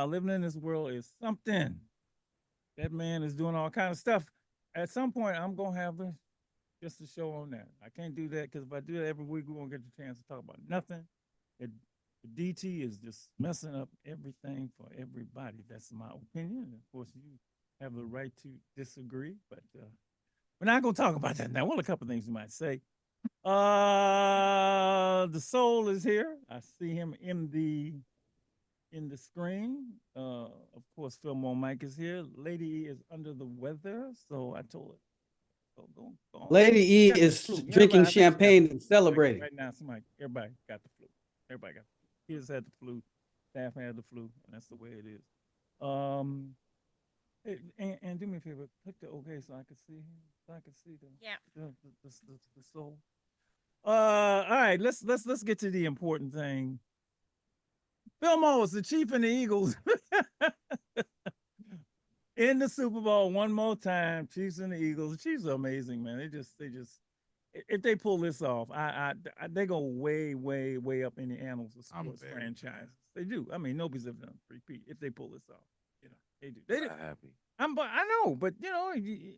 living in this world is something. That man is doing all kind of stuff. At some point, I'm gonna have just a show on that. I can't do that because if I do that every week, we won't get the chance to talk about nothing. It, the DT is just messing up everything for everybody. That's my opinion. Of course, you have the right to disagree, but we're not gonna talk about that now. Well, a couple of things you might say. The soul is here. I see him in the screen. Of course, Fillmore Mike is here. Lady E is under the weather, so I told her, go on. Lady She E got the is flu. drinking Everybody, I think she got the champagne and flu. celebrating. Right now, everybody got the flu. Everybody got the flu. Kids had the flu. Staff had the flu, and that's the way it is. Um, and do me a favor, click the OK so I can see him, so I can see Yeah. the soul. All right, let's get to the important thing. Fillmore is the Chief and the Eagles in the Super Bowl one more time. Chiefs and the Eagles. The Chiefs are amazing, man. They just if they pull this off, they go way up in the annals of I'm sports very franchises. They do. I mean, nobody's ever done repeat if they pull this off. You know, they do. They do. happy. I know, but you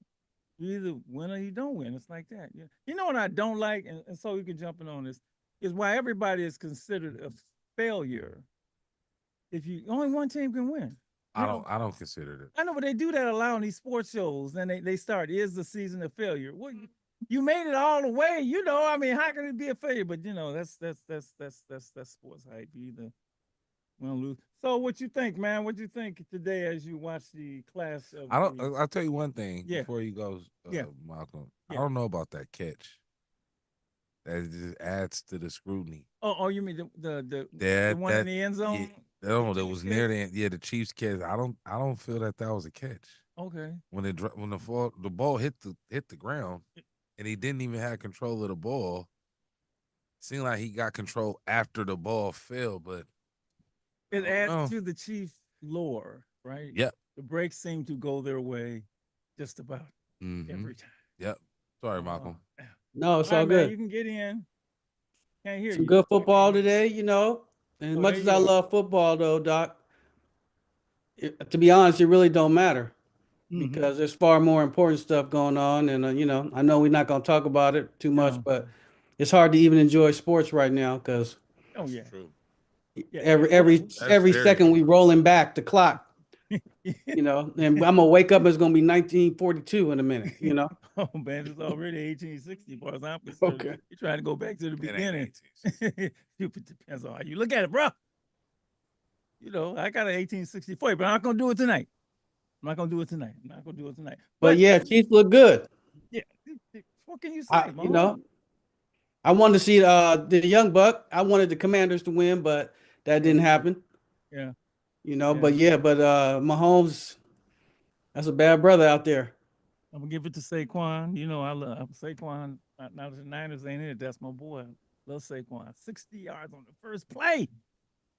either win or you don't win. It's like that. You know what I don't like, and so you can jump in on this, is why everybody is considered a failure if you only one team can win. You know, I don't consider it. I know, but they do that a lot on these sports shows. And they start, is the season a failure? Well, you made it all the way. You know, I mean, how can it be a failure? But that's sports hype. You either win or lose. So what you think, man? What you think today as you watch the class of I don't. the? I'll tell you one thing Yeah, before you go, yeah, Malcolm. I yeah. don't know about that catch. That just adds to the scrutiny. Oh, you mean the That one in that the end yeah, zone? The no, that Chiefs was near catch? the end. Yeah, the Chiefs catch. I don't feel that that was a catch. Okay. When the ball hit the ground, and he didn't even have control of the ball. Seemed like he got control after the ball fell, but I It don't adds know. to the Chief lore, right? Yep. The breaks seem to go their way just about Mm-hmm. every time. Yep. Sorry, Uh, Malcolm. yeah. No, All it's right, all man, good. you can get in. Can't hear Some you. good football today, you know. And as Oh, there much as I you are. love football, though, Doc, to be honest, it really don't matter Mm-hmm. because there's far more important stuff going on. And you know, I know we're not going to talk about it too much, No. but it's hard to even enjoy sports right now because Oh, That's yeah. true. Yeah, yeah. every Well, every That's every very second we true. rolling back the clock, you know. And I'm gonna wake up, it's gonna be 1942 in a minute, you know. oh, man, it's already 1860 as far as I'm concerned. Okay. You're trying to go back to the It ain't beginning. 1860. It depends on how you look at it, bro. You know, I got an 1864, but I'm not going to do it tonight. I'm not going to do it tonight. I'm not going to do it tonight. But But yeah, Chiefs look good. yeah, what can you I say, you Mahomes? know I wanted to see the young buck. I wanted the Commanders to win, but that Yeah, didn't happen. yeah, You know, yeah. but yeah, but Mahomes, that's a bad brother out there. I'm gonna give it to Saquon. You know, I love Saquon. Now that the Niners ain't in it, that's my boy. Love Saquon. 60 yards on the first play.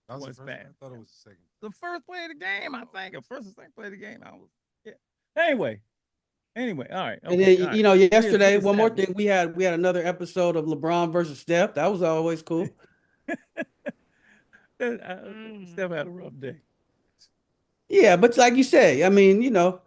That was the Was first one. fast. I thought it was the second. The first play of the game, I think. The first or second play of the game. I was yeah. Anyway, all right, And okay, all then right. you know, We yesterday, one more established. thing, we had another episode of LeBron versus Steph. That was always cool. Steph Mm. had a rough day. Yeah, but like you say, I mean, you know,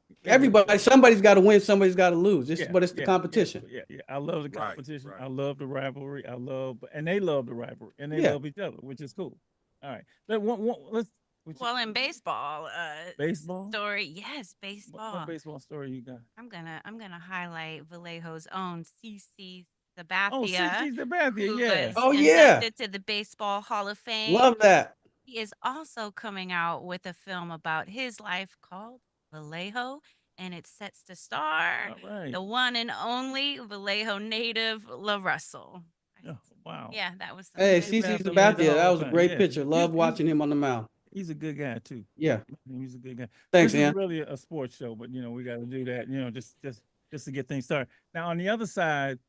He did everybody, poor. somebody's got to win, somebody's got to lose. It's Yeah, but it's the yeah, yeah, competition. yeah, yeah. I love the Right, competition. right. I love the rivalry. And they love the rivalry, and they Yeah. love each other, which is cool. All right, let's. Which Well, in baseball, baseball? story, yes, What baseball. baseball story you got? I'm gonna highlight Vallejo's own CC Oh, Sabathia, CC Sabathia, who yeah. was Oh yeah, inducted to the Baseball Hall of Fame. love that. He is also coming out with a film about his life called Vallejo, and it sets to star All right. the one and only Vallejo native La Russell. Oh, wow. Yeah, that was some Hey, CC good. CC Sabathia made the Sabathia, Hall that of was a Fame. great Yeah, picture. Love watching him on the mound. he's a good guy too. Yeah. He's a good guy. Thanks, This is Ann. really a sports show, but we got to do that. Just to get things started. Now on the other side,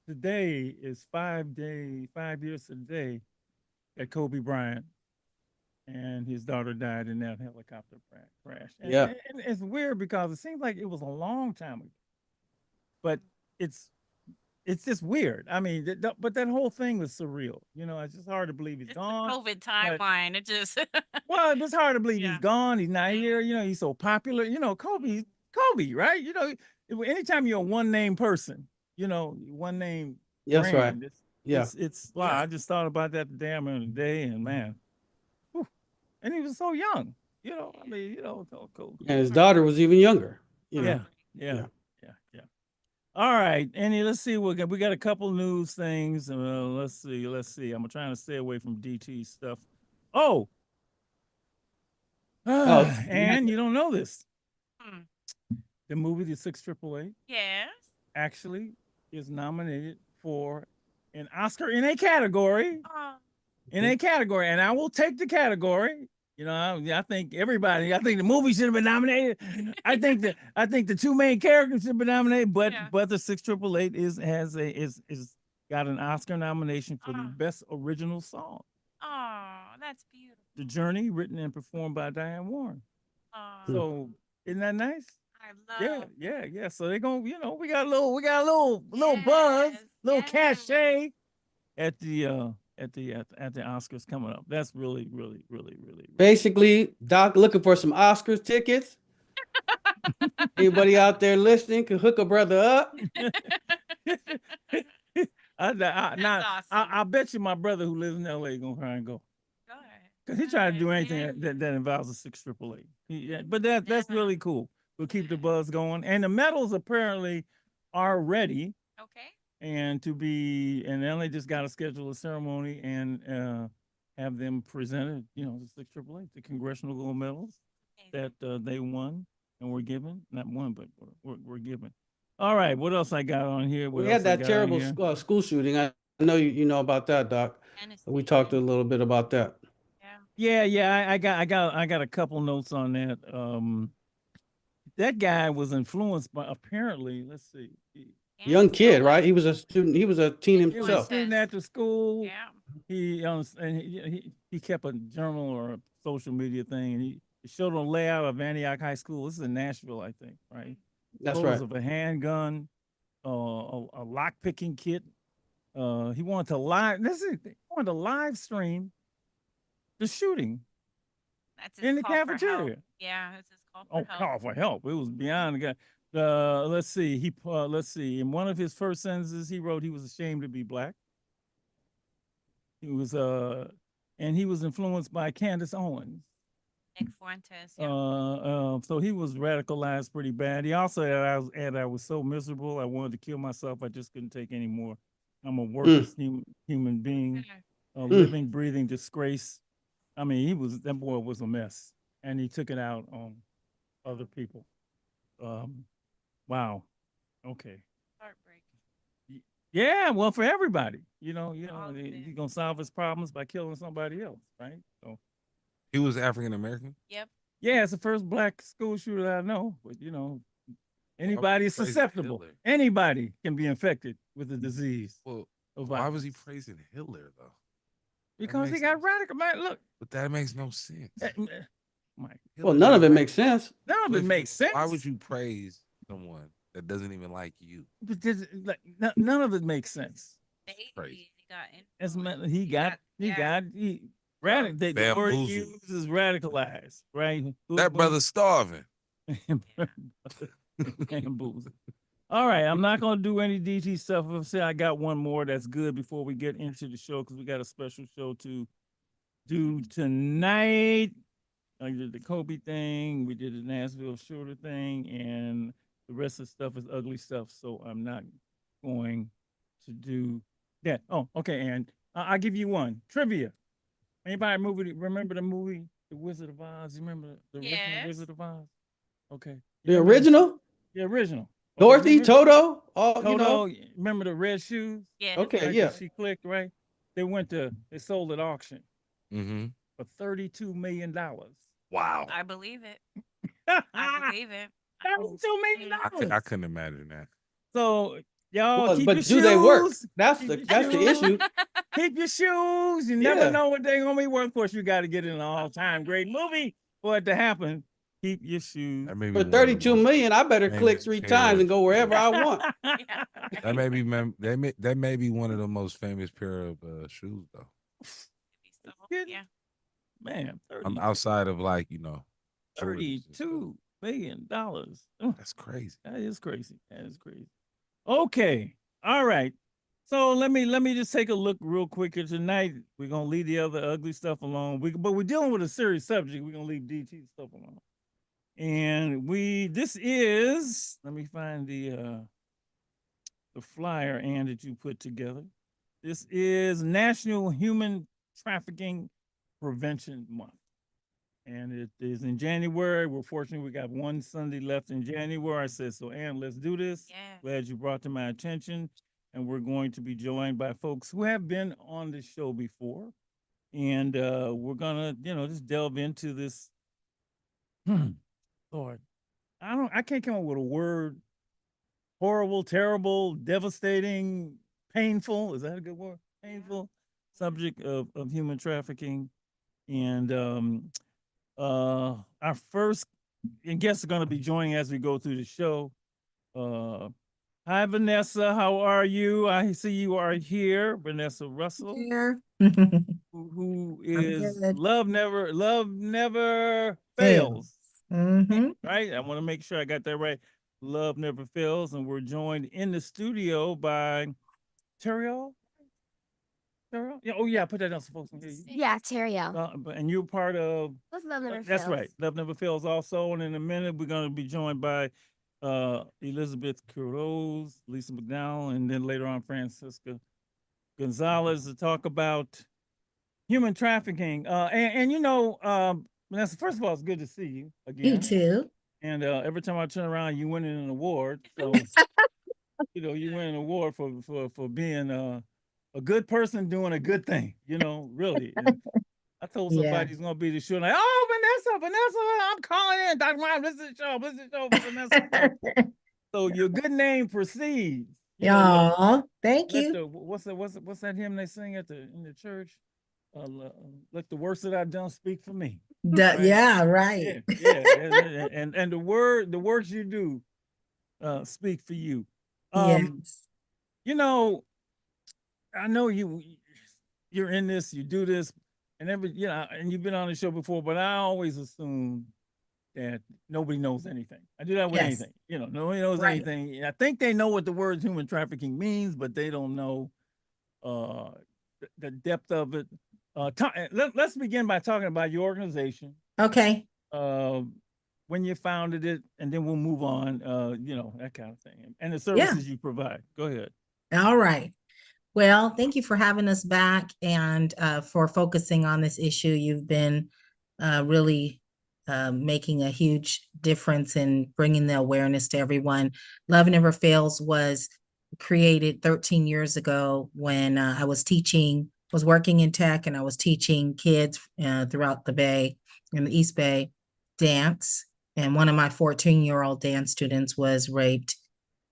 today is 5 years today that Kobe Bryant and his daughter died in that helicopter crash. Yeah. And it's weird because it seems like it was a long time ago, but it's it's just weird. I mean, but that whole thing was surreal. It's just hard to believe he's It's the gone. COVID timeline. It just Well, it's hard to believe Yeah. he's gone. He's not here. He's so popular. Kobe, right? Anytime you're a one name person, one name That's right. brand. Yeah. It's wow. I just thought about that the damn other day, and man, whew. And he was so young. I mean, cool. And his daughter was even younger. Yeah. All right, Annie. Let's see. We got a couple news things. Let's see. I'm trying to stay away from DT stuff. Oh, and you don't know this. Hmm. The movie The 688 Yes. actually is nominated for an Oscar in a category. Oh. In a category, and I will take the category. I think the movie should have been nominated. I think the two main characters should have been nominated, but the 688 is got an Oscar nomination for the best original song. Oh, that's beautiful. The Journey, written and performed by Diane Warren. Oh, So isn't that nice? I love. Yeah. So they're gonna, we got a little buzz, little cachet at the Oscars coming up. That's really, really, really, really. Basically, Doc looking for some Oscars tickets. Anybody out there listening can hook a brother up. I bet you my brother who lives in LA gonna try and go. Because he tried to do anything that involves a 688. But that's really cool. We'll keep the buzz going. And the medals apparently are ready. Okay. And then they just got to schedule a ceremony and have them presented, the 688, the Congressional Gold Medals that they won and were given. Not won, but were given. All right, what else I got on here? We had that terrible school shooting. I know you know about that, Doc. We talked a little bit about that. Yeah. I got a couple notes on that. That guy was influenced by, apparently, let's see. Young kid, right? He was a student. He was a teen He was a himself. student at the school. Yeah. He kept a journal or a social media thing, and he showed a layout of Antioch High School. This is in Nashville, I think, right? That's Photos right. of a handgun, a lock picking kit. He wanted to live stream the shooting That's his in the call for help. cafeteria. Yeah, it's his call for help. Call for help. It was beyond the guy. Let's see. In one of his first sentences, he wrote he was ashamed to be black. He was and he was influenced by Candace Owens. Nick Fuentes. So he was radicalized pretty bad. He also I was so miserable, I wanted to kill myself. I just couldn't take any more. I'm a worthless human being, a living, breathing disgrace. I mean, that boy was a mess, and he took it out on other people. Wow. Okay. Heartbreaking. Yeah, well, for everybody, he's gonna solve his problems by killing somebody else, right? So He was African American. Yep. yeah, it's the first black school shooter that I know. But anybody is praising susceptible. Hitler? Anybody can be infected with the disease. Well, of why violence. was he praising Hitler though? Because he makes got no radical. Man, look, But that makes no sense. Mike, Well, none of it makes sense. none of it makes sense. Why would you praise someone that doesn't even like you? But none of it makes sense. Crazy. The word he Bamboozled. uses is radicalized, right? That brother's starving. Bamboozled. All right, I'm not gonna do any DT stuff. I'll say I got one more that's good before we get into the show because we got a special show to do tonight. I did the Kobe thing, we did the Nashville shooter thing, and the rest of the stuff is ugly stuff. So I'm not going to do that. Oh, okay, and I'll give you one trivia. Anybody remember the movie The Wizard of Oz? You remember the original Wizard of Oz? Okay. The original? The original. Dorothy, remember? Toto, Toto, remember the red shoes? Yeah. Okay, Right, yeah. that she clicked, right? They sold at auction Mm-hmm. for $32 million. Wow. I believe it. I believe it. $32 million. I couldn't imagine that. So y'all keep but your do shoes. they work? That's Keep the your issue. Keep your shoes. You Yeah. never know what they're gonna be worth. Of course, you got to get in an all-time great movie for it to happen. Keep your shoes. That may be For one of the 32 most million, I better click famous 3 pair times of and go wherever I want. That may be that may be one of the most famous pair of shoes though. Kidding? Yeah. Man, I'm outside of like Jordans and stuff. $32 million. That's crazy. That is crazy. That is crazy. Okay. All right. So let me just take a look real quick here tonight. We're gonna leave the other ugly stuff alone. But we're dealing with a serious subject. We're gonna leave DT stuff alone. And this is, let me find the flyer and that you put together. This is National Human Trafficking Prevention Month. And it is in January. We're fortunate we got one Sunday left in January. I said, so Ann, let's do this. Yeah. Glad you brought to my attention. And we're going to be joined by folks who have been on the show before. And we're gonna, just delve into this. Lord, I can't come up with a word. Horrible, terrible, devastating, painful. Is that a good word? Painful subject of human trafficking. And our first guests are going to be joining as we go through the show. Hi, Vanessa. How are you? I see you are here, Vanessa Russell, Here. who is good. Love Never Fails. Mm-hmm. Right? I want to make sure I got that right. Love Never Fails, and we're joined in the studio by Teriel. Teriel? Yeah. Oh, yeah. Put that down so folks can hear you. Yeah, Teriel. And you're part of. What's Love Never That's Fails? right. Love Never Fails also. And in a minute, we're going to be joined by Elizabeth Quiroz, Lisa McDowell, and then later on, Francisca Gonzalez to talk about human trafficking. Vanessa, first of all, it's good to see you again. You too. And every time I turn around, you winning an award. So, you win an award for being a good person doing a good thing, really. And I told somebody he's going to be the show. Like, oh, Vanessa, I'm calling in. Dr. Ryan, this is the show for Vanessa. So your good name precedes. Y'all, thank you. What's that hymn they sing in the church? Let the works that I've done speak for me. Right? Yeah, right. Yeah. and the works you do speak for you. Yes. I know you're in this, you do this, and and you've been on the show before, but I always assume that nobody knows anything. I do that with anything. Nobody knows anything. I think they know what the word human trafficking means, but they don't know the depth of it. Let's begin by talking about your organization. Okay. When you founded it, and then we'll move on, that kind of thing. And the services you provide. Go ahead. All right. Well, thank you for having us back and for focusing on this issue. You've been really making a huge difference in bringing the awareness to everyone. Love Never Fails was created 13 years ago when I was working in tech, and I was teaching kids throughout the Bay, in the East Bay, dance. And one of my 14-year-old dance students was raped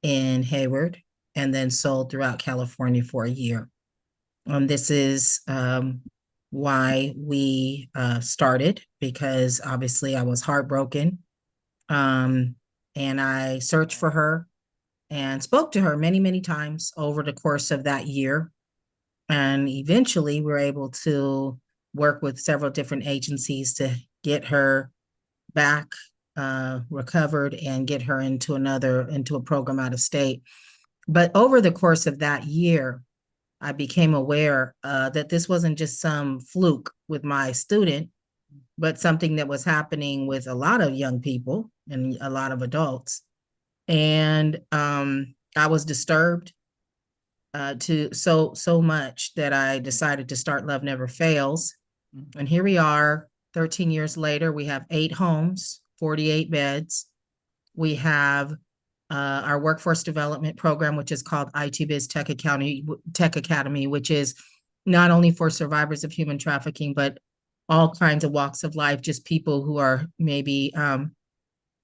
in Hayward and then sold throughout California for a year. This is why we started, because obviously I was heartbroken. And I searched for her and spoke to her many, many times over the course of that year. And eventually we were able to work with several different agencies to get her back recovered and get her into a program out of state. But over the course of that year, I became aware that this wasn't just some fluke with my student, but something that was happening with a lot of young people and a lot of adults. And I was disturbed to so much that I decided to start Love Never Fails. Mm-hmm. And here we are, 13 years later. We have 8 homes, 48 beds. We have our workforce development program, which is called ITBiz Tech Academy, which is not only for survivors of human trafficking, but all kinds of walks of life, just people who are maybe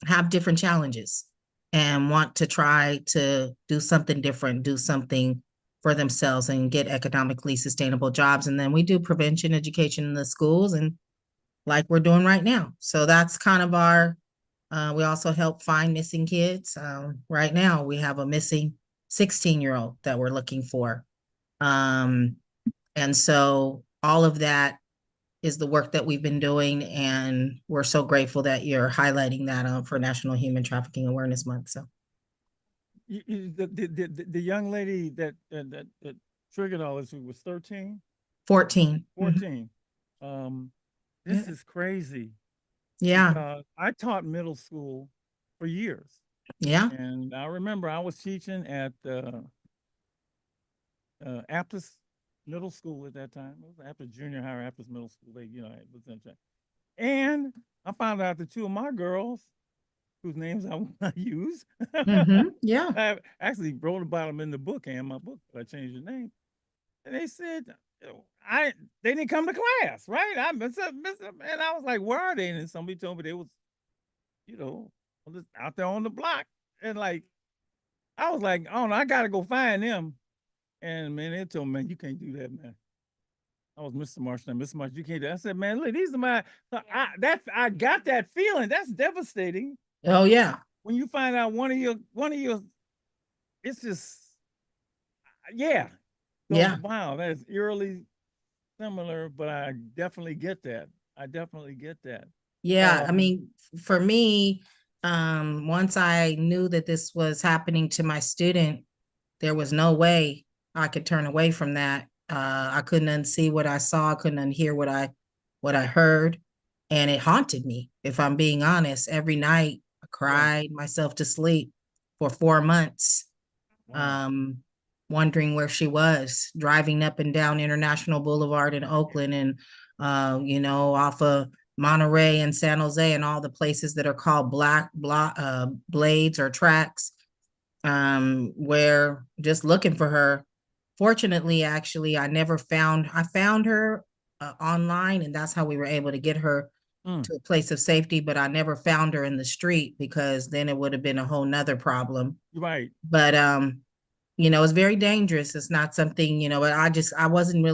have different challenges and want to try to do something different, do something for themselves and get economically sustainable jobs. And then we do prevention education in the schools, and like we're doing right now. So that's kind of our We also help find missing kids. Right now, we have a missing 16-year-old that we're looking for. And so all of that is the work that we've been doing, and we're so grateful that you're highlighting that for National Human Trafficking Awareness Month. So The young lady that triggered all this was 13, 14. 14. This Yeah. is crazy. Yeah. I taught middle school for years, Yeah. and I remember I was teaching at Aptus Middle School at that time. It was after junior high, Aptus Middle School. They, it was in that. And I found out that two of my girls, whose names I will not use, Yeah. I actually wrote about them in the book and my book, but I changed the name. And they said, they didn't come to class, right? I missed up, and I was like, where are they? And somebody told me they was, out there on the block. And like, I was like, oh no, I gotta go find them. And man, they told me, man, you can't do that, man. I was Mr. Marsh now, Mr. Marsh, you can't do that. I said, man, look, these are my, I got that feeling. That's devastating. Oh yeah. When you find out one of your, it's just, yeah. So, Yeah. wow, that's eerily similar, but I definitely get that. I definitely get that. Yeah. I mean, for me, once I knew that this was happening to my student, there was no way I could turn away from that. I couldn't unsee what I saw. I couldn't unhear what I heard. And it haunted me, if I'm being honest. Every night I cried myself to sleep for 4 months, wondering where she was, driving up and down International Boulevard in Oakland and, off of Monterey and San Jose and all the places that are called blades or tracks, where just looking for her. Fortunately, actually, I found her online, and that's how we were able to get her to a place of safety, but I never found her in the street, because then it would have been a whole nother problem. Right. But it's very dangerous. It's not something, but I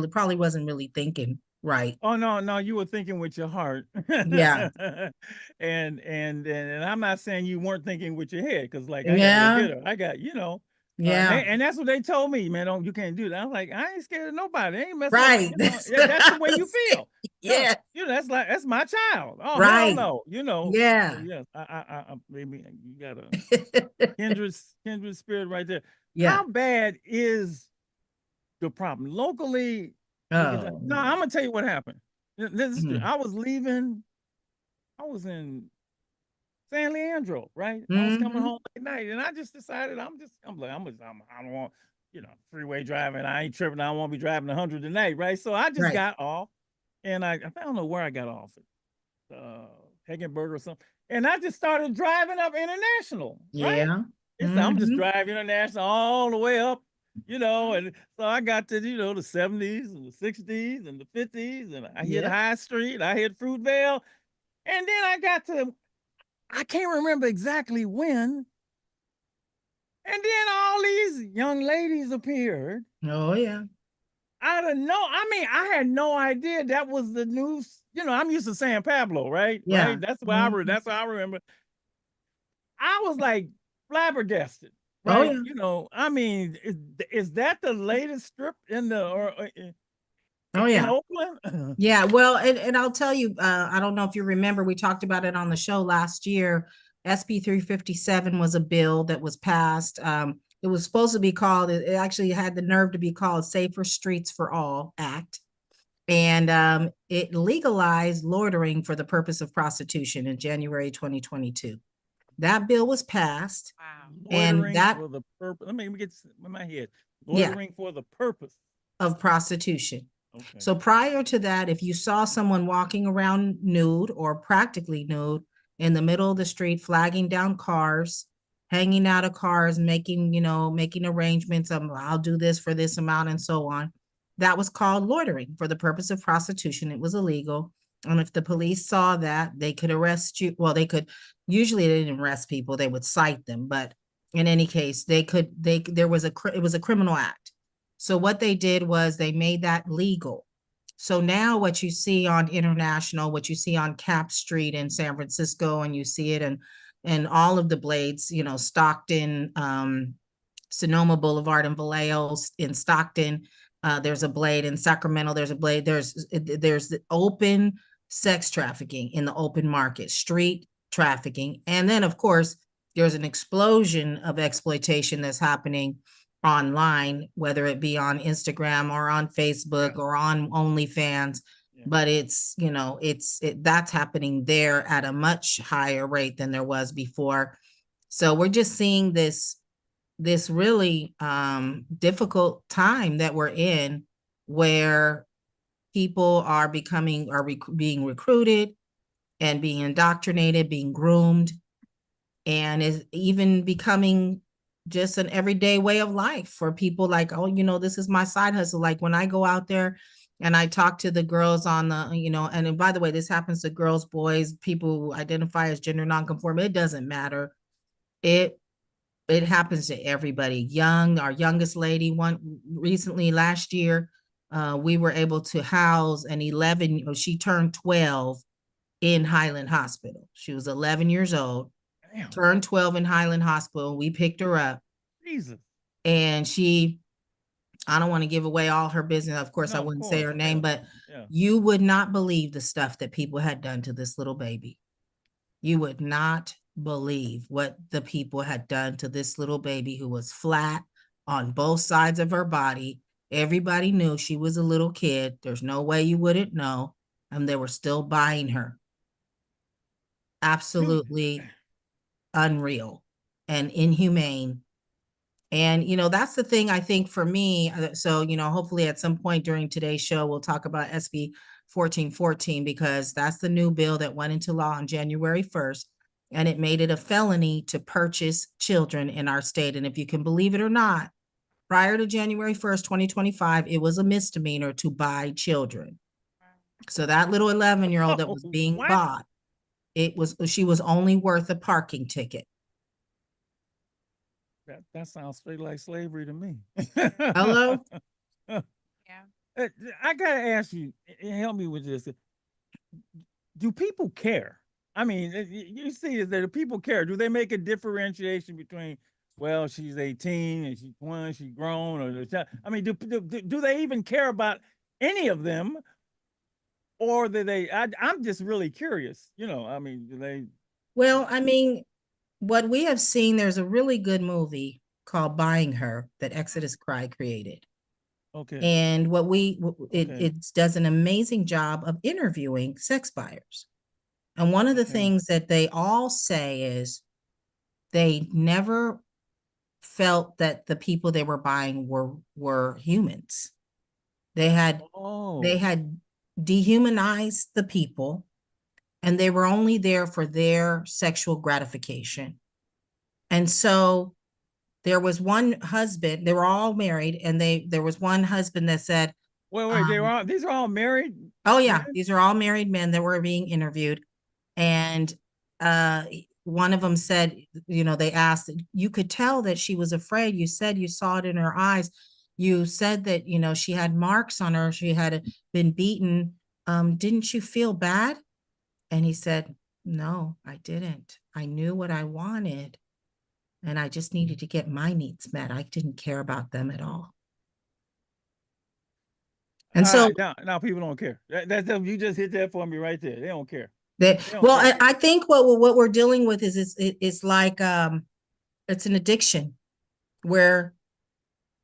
probably wasn't really thinking right. Oh no, you were thinking with your heart. Yeah. and I'm not saying you weren't thinking with your head, because like I gotta Yeah. go get her. I got, Yeah. and that's what they told me, man. You can't do that. I was like, I ain't scared of nobody. I ain't messing Right. with, that's the way you feel. Yeah. That's my child. Oh, Right. hell no. Yeah. So, yes, I maybe you got a kindred spirit right there. Yeah. How bad is the problem locally? Oh, No, I'm gonna tell you what happened. This is true. Mhm. I was in San Leandro, right? I was coming Mhm. home at night, and I just decided I don't want, freeway driving. I ain't tripping. I don't want to be driving 100 tonight, right? So I just Right. got off, and I don't know where I got off at, Heckenberg or something, and I just started driving up International, right? Yeah. I'm just Mhm. driving International all the way up, and so I got to, the 70s and the 60s and the 50s, and I hit Yeah. High Street, I hit Fruitvale, and then I got to, I can't remember exactly when, and then all these young ladies appeared Oh yeah. out of I had no idea that was the news. I'm used to San Pablo, right? Yeah. Right. That's Mhm. that's what I remember. I was like flabbergasted, Oh right? yeah. I mean, is that the latest strip in Oh in yeah. Oakland? Yeah, well, and I'll tell you, I don't know if you remember, we talked about it on the show last year. SB 357 was a bill that was passed. It was supposed to be called, it actually had the nerve to be called Safer Streets for All Act. And it legalized loitering for the purpose of prostitution in January 2022. That bill was passed. Wow. And Loitering that, for the purpose. Let me get this in my head. Yeah. Loitering for the purpose of prostitution. Okay. So prior to that, if you saw someone walking around nude or practically nude in the middle of the street, flagging down cars, hanging out of cars, making arrangements of, I'll do this for this amount and so on, that was called loitering for the purpose of prostitution. It was illegal. And if the police saw that, they could arrest you. Well, usually they didn't arrest people, they would cite them. But in any case, it was a criminal act. So what they did was they made that legal. So now what you see on International, what you see on Cap Street in San Francisco, and you see it in and all of the blades, you know, Stockton, Sonoma Boulevard in Vallejo, in Stockton. There's a blade in Sacramento. There's a blade. There's the open sex trafficking in the open market, street trafficking. And then, of course, there's an explosion of exploitation that's happening online, whether it be on Instagram or on Facebook or on OnlyFans. But it's, you know, that's happening there at a much higher rate than there was before. So we're just seeing this really difficult time that we're in, where people are being recruited and being indoctrinated, being groomed, and is even becoming just an everyday way of life for people. Like, oh, you know, this is my side hustle. Like when I go out there and I talk to the girls on the, you know, and by the way, this happens to girls, boys, people who identify as gender nonconforming. It doesn't matter. It happens to everybody. Our youngest lady, recently last year, we were able to house she turned 12 in Highland Hospital. She was 11 years old. Damn. Turned 12 in Highland Hospital. We picked her up. Jesus. And I don't want to give away all her business. Of course, I wouldn't say her name, but you would not believe the stuff that people had done to this little baby. You would not believe what the people had done to this little baby, who was flat on both sides of her body. Everybody knew she was a little kid. There's no way you wouldn't know. And they were still buying her. Absolutely unreal and inhumane. And, you know, that's the thing, I think, for me. So, you know, hopefully at some point during today's show, we'll talk about SB 1414, because that's the new bill that went into law on January 1st. And it made it a felony to purchase children in our state. And if you can believe it or not, prior to January 1st, 2025, it was a misdemeanor to buy children. So that little 11-year-old that was being bought, she was only worth a parking ticket. That sounds straight like slavery to me. Hello? Yeah. I gotta ask you, help me with this. Do people care? I mean, you see, is that the people care? Do they make a differentiation between, well, she's 18 and she's 20, she's grown, or I mean, do they even care about any of them, or do they? I'm just really curious. You know, I mean, do they? Well, I mean, what we have seen, there's a really good movie called Buying Her that Exodus Cry created. Okay. And it does an amazing job of interviewing sex buyers. And one of the things that they all say is they never felt that the people they were buying were humans. They had dehumanized the people, and they were only there for their sexual gratification. And so there was one husband, they were all married, and there was one husband that said, wait, these are all married? Oh yeah, men? These are all married men that were being interviewed. And one of them said, you know, they asked, you could tell that she was afraid. You said you saw it in her eyes. You said that, you know, she had marks on her. She had been beaten. Didn't you feel bad? And he said, no, I didn't. I knew what I wanted, and I just needed to get my needs met. I didn't care about them at all. And so now people don't care. That's you just hit that for me right there. They don't care. I think what we're dealing with is it's like it's an addiction where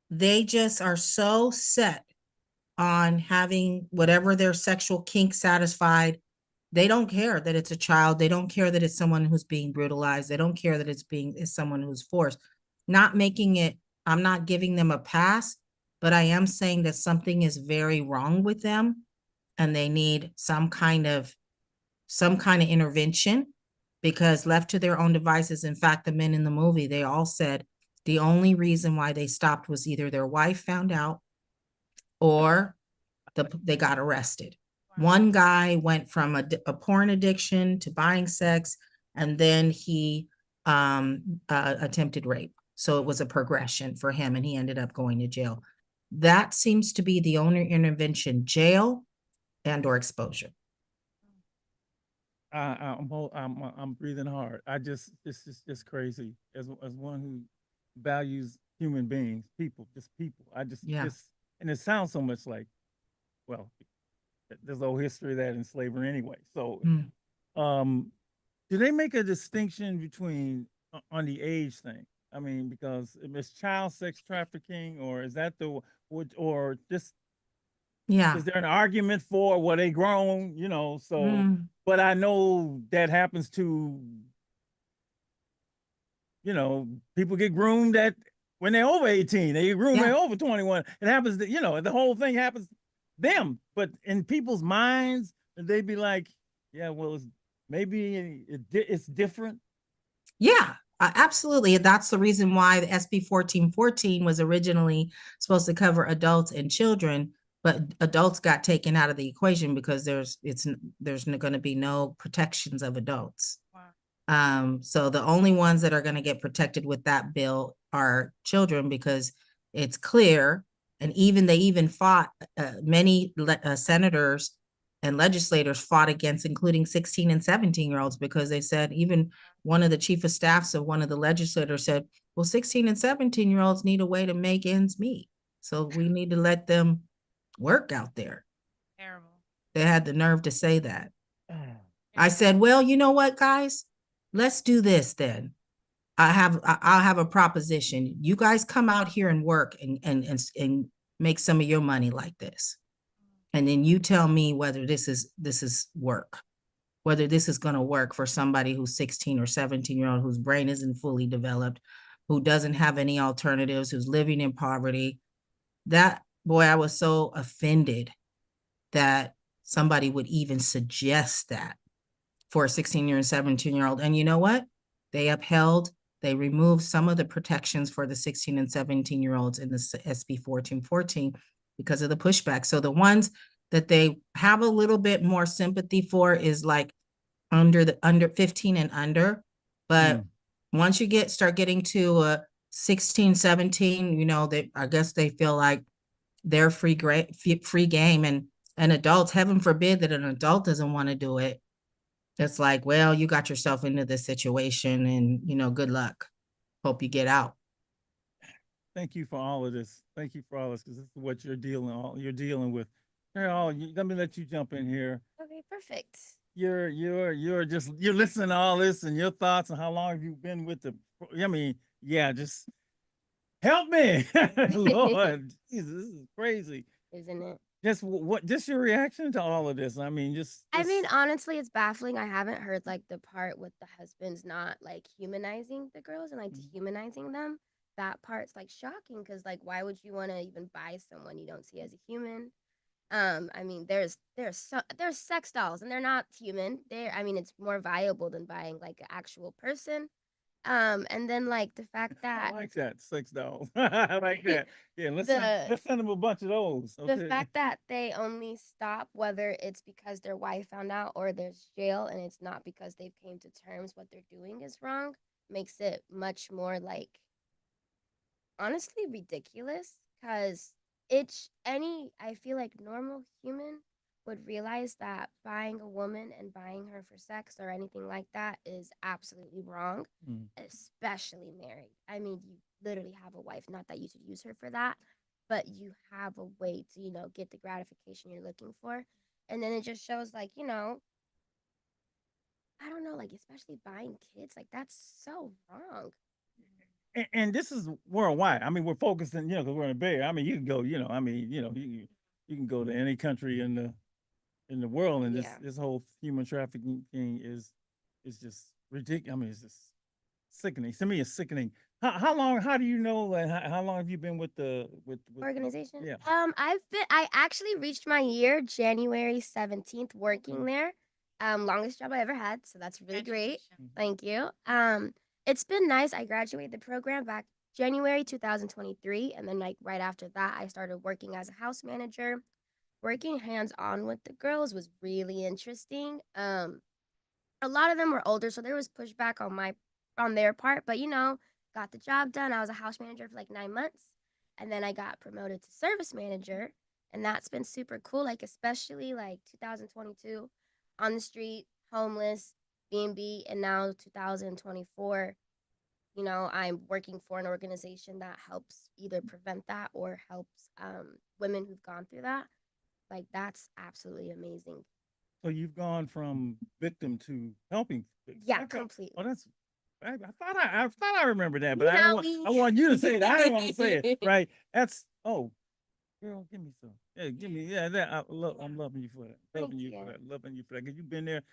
they just are so set on having whatever their sexual kink satisfied. They don't care that it's a child. They don't care that it's someone who's being brutalized. They don't care that it's someone who's forced. I'm not giving them a pass, but I am saying that something is very wrong with them, and they need some kind of intervention, because left to their own devices. In fact, the men in the movie, they all said the only reason why they stopped was either their wife found out or they got arrested. One guy went from a porn addiction to buying sex, and then he attempted rape. So it was a progression for him, and he ended up going to jail. That seems to be the only intervention: jail and or exposure. I'm breathing hard. I just this is just crazy as one who values human beings, people, just people. I just Yeah. this and it sounds so much like, well, there's no history of that in slavery anyway. So, Mm. um, do they make a distinction between on the age thing? I mean, because if it's child sex trafficking, or is that the or just Yeah. is there an argument for well they grown, you know? So, Mm. but I know that happens to people get groomed at when they're over 18. They get groomed when Yeah. they're over 21. It happens that the whole thing happens them, but in people's minds, they'd be like, yeah, well, maybe it's different. Yeah, absolutely. That's the reason why the SB 1414 was originally supposed to cover adults and children, but adults got taken out of the equation because there's going to be no protections of adults. Wow. So the only ones that are going to get protected with that bill are children because it's clear, and they even fought many senators and legislators fought against including 16 and 17-year-olds because they said, even one of the chief of staffs of one of the legislators said, well, 16 and 17-year-olds need a way to make ends meet. So we need to let them work out there. Terrible. They had the nerve to say that. I said, well, you know what, guys? Let's do this then. I'll have a proposition. You guys come out here and work and make some of your money like this. And then you tell me whether this is work, whether this is going to work for somebody who's 16 or 17-year-old, whose brain isn't fully developed, who doesn't have any alternatives, who's living in poverty. That, boy, I was so offended that somebody would even suggest that for a 16-year and 17-year-old. And you know what? They removed some of the protections for the 16 and 17-year-olds in the SB 1414 because of the pushback. So the ones that they have a little bit more sympathy for is like under 15 and under. But once you start getting to 16, 17, I guess they feel like they're free game, and adults, heaven forbid that an adult doesn't want to do it. It's like, well, you got yourself into this situation and, good luck. Hope you get out. Thank you for all of this. Thank you for all this, because this is what you're dealing with. Carol, let me let you jump in here. Okay, perfect. You're listening to all this and your thoughts on how long have you been with just help me. Lord Jesus, this is crazy. Isn't it? Just your reaction to all of this? I mean, Honestly, it's baffling. I haven't heard like the part with the husbands not like humanizing the girls and like dehumanizing them. That part's like shocking because like why would you want to even buy someone you don't see as a human? There's sex dolls and they're not human. It's more viable than buying like an actual person. And then like the fact I that like that sex doll. I like that. Yeah, let's send them a bunch of those. Okay. the fact that they only stop whether it's because their wife found out or there's jail and it's not because they've came to terms what they're doing is wrong makes it much more like honestly ridiculous because I feel like normal human would realize that buying a woman and buying her for sex or anything like that is absolutely wrong, especially married. You literally have a wife, not that you should use her for that, but you have a way to, get the gratification you're looking for. And then it just shows like, I don't know, like especially buying kids, like that's so wrong. And this is worldwide. We're focusing, because we're in the Bay Area. You can go, you can go to any country in the world, and this whole human trafficking thing is just ridiculous. It's just sickening. To me, it's sickening. How long? How do you know? Like, how long have you been with the organization? Yeah. I actually reached my year January 17th working there. Longest job I ever had, so that's really great. Thank you. It's been nice. I graduated the program back January 2023, and then like right after that, I started working as a house manager. Working hands-on with the girls was really interesting. A lot of them were older, so there was pushback on their part, but got the job done. I was a house manager for like 9 months, and then I got promoted to service manager, and that's been super cool. Like especially like 2022, on the street, homeless, B&B, and now 2024, you know, I'm working for an organization that helps either prevent that or helps women who've gone through that. Like, that's absolutely amazing. So you've gone from victim to helping victims. Yeah, Okay. completely. Oh, that's. I thought I remember that, but You I don't know want. me. I want you to say it. I didn't want to say it. Right? That's. Oh, girl, give me some. Yeah, give me. Yeah, that. I'm loving you for that. Loving you for that. Loving you for that. Cause you've been there,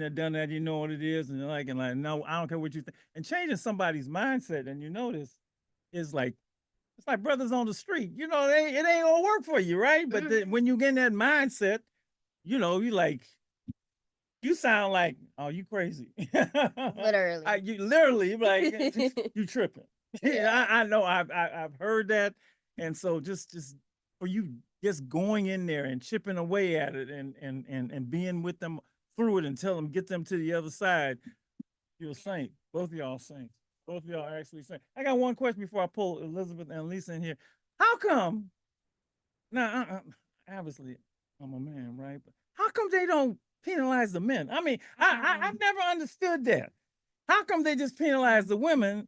done that. You know what it is, and like, no, I don't care what you think. And changing somebody's mindset, and you notice, is like. It's like brothers on the street. You know, it ain't gonna work for you, right? But when you get in that mindset, you know, you sound like, oh, you crazy. Literally. You literally like you tripping. Yeah. I know I've heard that. And so just for you just going in there and chipping away at it and being with them through it and tell them, get them to the other side, you're a saint. Both of y'all saints. Both of y'all are actually saints. I got one question before I pull Elizabeth and Lisa in here. How come now, obviously, I'm a man, right? But how come they don't penalize the men? I mean, I've never understood that. How come they just penalize the women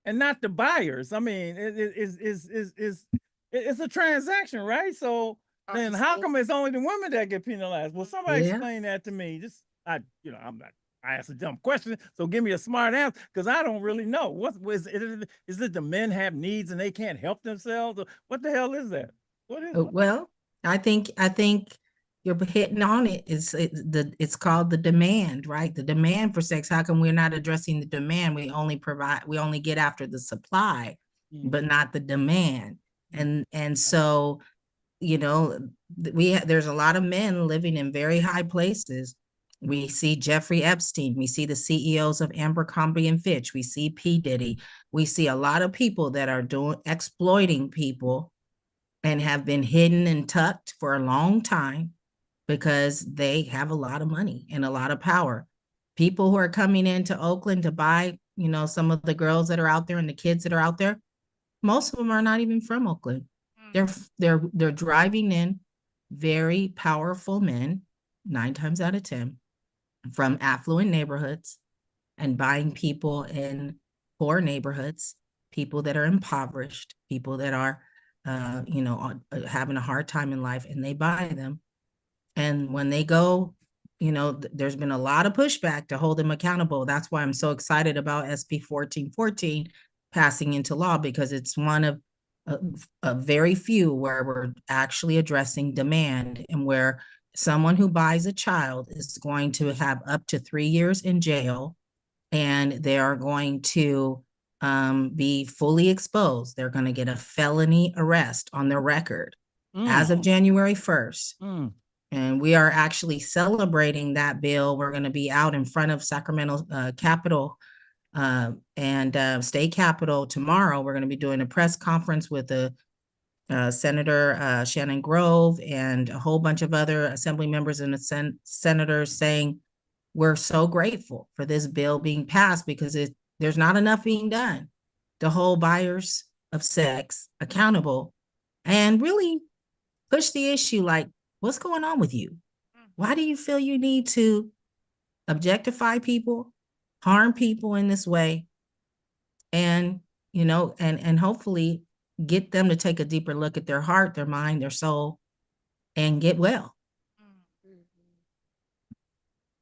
and not the buyers? I mean, it's a transaction, right? So then, how Honestly. come it's only the women that get penalized? Well, somebody Yeah. explain that to me. Just I'm not. I asked a dumb question, so give me a smart answer because I don't really know. What was it? Is it the men have needs and they can't help themselves? Or what the hell is that? What is it? Well, I think you're hitting on it. It's called the demand, right? The demand for sex. How come we're not addressing the demand? We only get after the supply, but not the demand. And so, you know, there's a lot of men living in very high places. We see Jeffrey Epstein. We see the CEOs of Abercrombie and Fitch. We see P. Diddy. We see a lot of people that are exploiting people and have been hidden and tucked for a long time because they have a lot of money and a lot of power. People who are coming into Oakland to buy, you know, some of the girls that are out there and the kids that are out there, most of them are not even from Oakland. They're driving in very powerful men, 9 times out of 10, from affluent neighborhoods and buying people in poor neighborhoods, people that are impoverished, people that are having a hard time in life, and they buy them. And when they go, you know, there's been a lot of pushback to hold them accountable. That's why I'm so excited about SB 1414 passing into law, because it's one of a very few where we're actually addressing demand, and where someone who buys a child is going to have up to 3 years in jail, and they are going to be fully exposed. They're going to get a felony arrest on their record as of January 1st. And we are actually celebrating that bill. We're going to be out in front of Sacramento Capitol and State Capitol tomorrow. We're going to be doing a press conference with Senator Shannon Grove and a whole bunch of other assembly members and senators saying, we're so grateful for this bill being passed, because there's not enough being done to hold buyers of sex accountable and really push the issue like, what's going on with you? Why do you feel you need to objectify people, harm people in this way? And, you know, and hopefully get them to take a deeper look at their heart, their mind, their soul, and get well.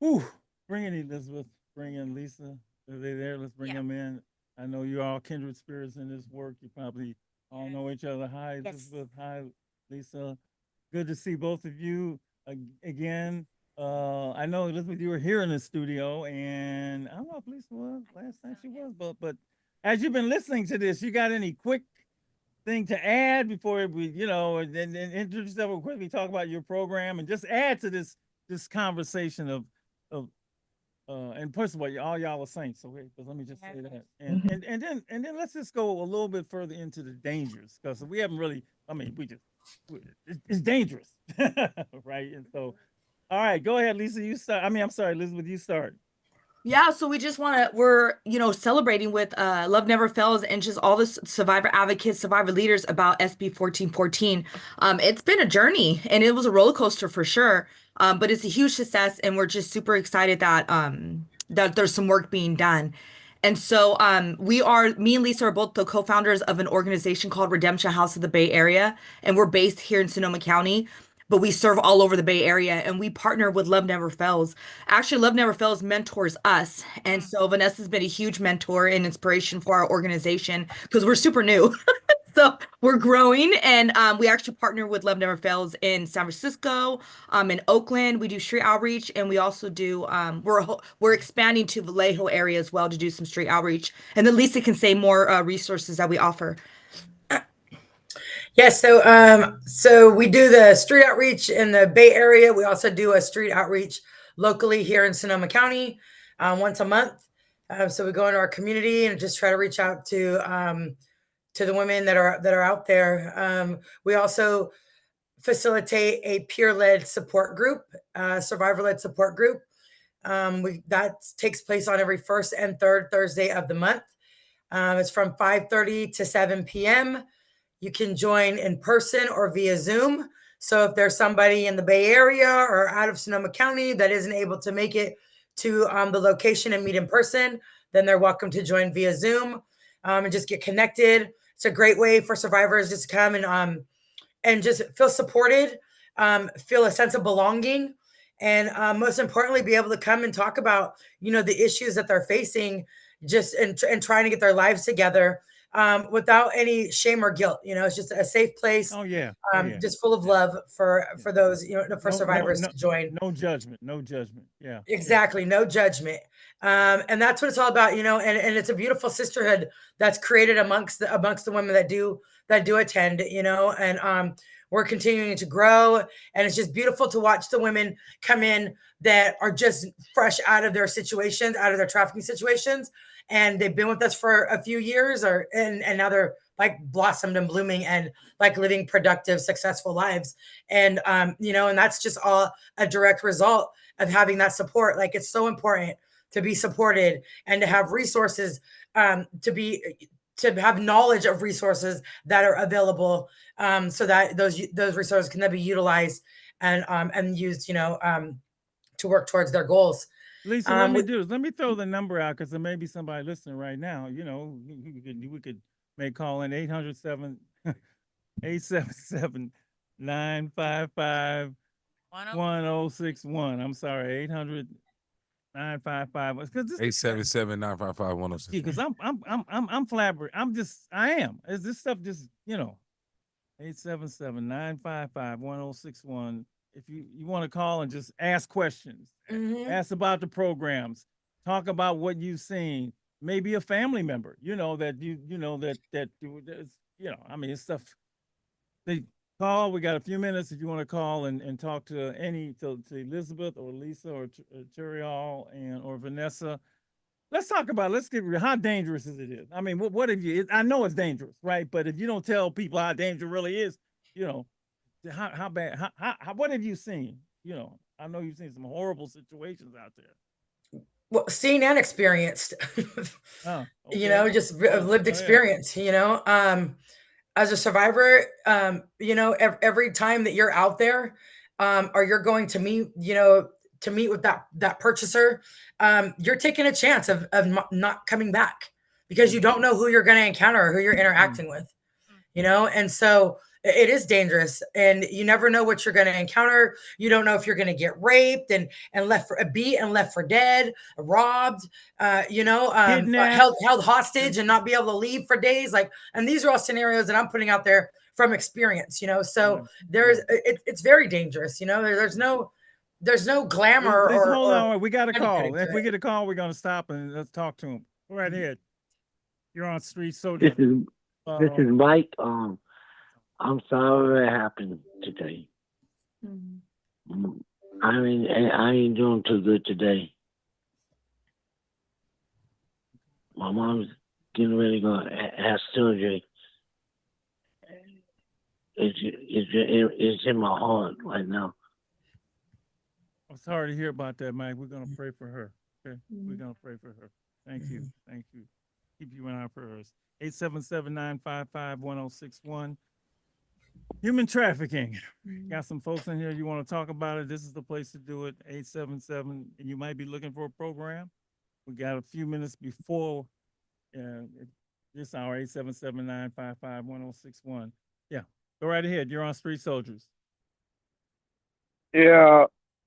Ooh, bring in Elizabeth, bring in Lisa. Are they there? Let's bring them in. I know you're all kindred spirits in this work. You probably all know each other. Hi, Elizabeth. Hi, Lisa. Good to see both of you again. I know, Elizabeth, you were here in the studio, and I don't know if Lisa was last time she was, but as you've been listening to this, you got any quick thing to add before we, and introduce yourself quickly, talk about your program, and just add to this conversation of and first of all y'all are saints. So let me just say that, and then let's just go a little bit further into the dangers, because we haven't really. I mean, it's dangerous, right? And so, all right, go ahead, Lisa. You start. I mean, I'm sorry, Elizabeth. You start. Yeah, so we're, celebrating with Love Never Fails and just all the survivor advocates, survivor leaders about SB 1414. It's been a journey and it was a roller coaster for sure. But it's a huge success and we're just super excited that there's some work being done. And so me and Lisa are both the co-founders of an organization called Redemption House of the Bay Area, and we're based here in Sonoma County, but we serve all over the Bay Area and we partner with Love Never Fails. Actually, Love Never Fails mentors us. And so Vanessa's been a huge mentor and inspiration for our organization because we're super new. So we're growing and we actually partner with Love Never Fails in San Francisco, in Oakland. We do street outreach and we also do, we're expanding to Vallejo area as well to do some street outreach. And then Lisa can say more resources that we offer. Yes, so we do the street outreach in the Bay Area. We also do a street outreach locally here in Sonoma County once a month. So we go into our community and just try to reach out to the women that are out there. We also facilitate a peer-led support group, survivor-led support group. That takes place on every first and third Thursday of the month. It's from 5:30 to 7 p.m. You can join in person or via Zoom. So if there's somebody in the Bay Area or out of Sonoma County that isn't able to make it to the location and meet in person, then they're welcome to join via Zoom and just get connected. It's a great way for survivors just to come and just feel supported, feel a sense of belonging, and most importantly, be able to come and talk about, the issues that they're facing, just and trying to get their lives together without any shame or guilt. It's just a safe place. Oh yeah. Just full of love for those, for survivors no, to join. No judgment. No judgment. Yeah. Exactly. No judgment. And that's what it's all about, and it's a beautiful sisterhood that's created amongst the women that do attend, and we're continuing to grow. And it's just beautiful to watch the women come in that are just fresh out of their situations, out of their trafficking situations. And they've been with us for a few years and now they're like blossomed and blooming and like living productive, successful lives. And, and that's just all a direct result of having that support. Like, it's so important to be supported and to have resources, to have knowledge of resources that are available, so that those resources can then be utilized and used, to work towards their goals. Lisa, let me throw the number out because there may be somebody listening right now. We could make call in 877 955 1061. I'm sorry, 800 955. Because 877 955 1061. Because I'm flabbergasted. I am. Is this stuff just 877 955 1061. If you want to call and just ask questions, ask about the programs, talk about what you've seen, maybe a family member, it's stuff. They call. We got a few minutes if you want to call and talk to to Elizabeth or Lisa or Turiel or Vanessa. Let's talk about. Let's get real. How dangerous is it? I mean, what if you? I know it's dangerous, right? But if you don't tell people how dangerous it really is, how bad? How what have you seen? I know you've seen some horrible situations out there. Well, seen and experienced. Oh, okay. Just lived experience. Yeah. As a survivor, every time that you're out there, or you're going to meet, with that purchaser, you're taking a chance of not coming back because you don't know who you're going to encounter or who you're interacting with, and so it is dangerous and you never know what you're going to encounter. You don't know if you're going to get raped and left for beat and left for dead, robbed, held hostage and not be able to leave for days. And these are all scenarios that I'm putting out there from experience, so it's very dangerous. There's no glamour. Hold on, we got a call. If we get a call, we're going to stop and let's talk to him. Go right ahead. You're on Street Soldier. This is Mike. I'm sorry it happened today. I ain't doing too good today. My mom's getting ready to go have surgery. It's in my heart right now. I'm sorry to hear about that, Mike. We're gonna pray for her. Okay, we're gonna pray for her. Thank you, thank you. Keep you in our prayers. 877-955-1061. Human trafficking. Got some folks in here. You want to talk about it? This is the place to do it. 877. And you might be looking for a program. We got a few minutes before this hour. 877-955-1061. Yeah, go right ahead. You're on Street Soldiers. Yeah,